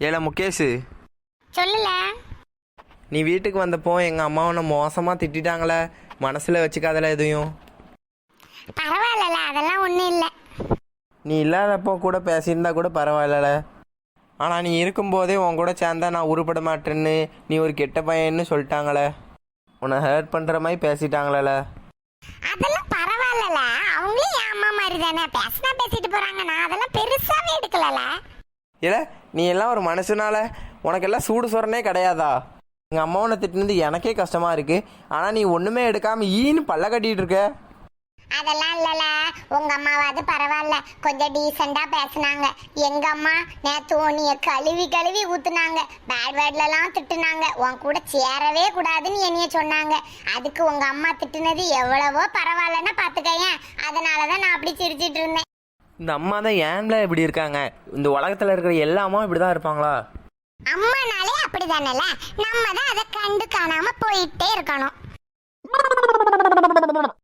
ஏல முகேஷ், சொல்லல. நீ வீட்டுக்கு வந்தப்போ எங்கள் அம்மா உன்னை மோசமாக திட்டாங்களே, மனசில் வச்சுக்காதல எதையும். பரவாயில்லல, அதெல்லாம் ஒன்றும் இல்லை. நீ இல்லாதப்போ கூட பேசியிருந்தா கூட பரவாயில்லல. ஆனால் நீ இருக்கும்போதே உன் கூட சேர்ந்தா நான் உருப்பட மாட்டேன்னு நீ ஒரு கெட்ட பையன்னு சொல்லிட்டாங்களே, உன்னை ஹர்ட் பண்ணுற மாதிரி பேசிட்டாங்களே. அதெல்லாம் பரவாயில்லல, அவங்களே என் அம்மா மாதிரி தானே, பேசினா பேசிட்டு போறாங்க. நான் அதெல்லாம் பெருசாவே எடுக்கலல. இல்லை, நீ எல்லாம் ஒரு மனுஷனால உனக்கெல்லாம் சூடு சொரணே கிடையாதா? எங்கள் அம்மா உன்னை திட்டினது எனக்கே கஷ்டமாக இருக்குது. ஆனால் நீ ஒன்றுமே எடுக்காமல் ஈன்னு பல்ல கட்டிகிட்டு இருக்க. அதெல்லாம் இல்லல, உங்க அம்மாவாது பரவாயில்ல, கொஞ்சம் டீசெண்டா பேசினாங்க. எங்க அம்மா நேத்து உன்னைய கழுவி ஊத்துனாங்க, பேட் வேர்ட்லாம் திட்டுனாங்க. உன் கூட சேரவே கூடாதுன்னு என்னைய சொன்னாங்க. அதுக்கு உங்க அம்மா திட்டுனது எவ்வளவோ பரவாயில்லன்னா பாத்துக்கேன். அதனாலதான் நான் அப்படி சிரிச்சிட்டு இருந்தேன். இந்த அம்மா தான் ஏன்ல இப்படி இருக்காங்க? இந்த உலகத்தில் இருக்கிற எல்லா அம்மாவும் இப்படி தான் இருப்பாங்களா? அம்மானாலே அப்படிதானல, நம்ம தான் அதை கண்டு காணாம போயிட்டே இருக்கணும்.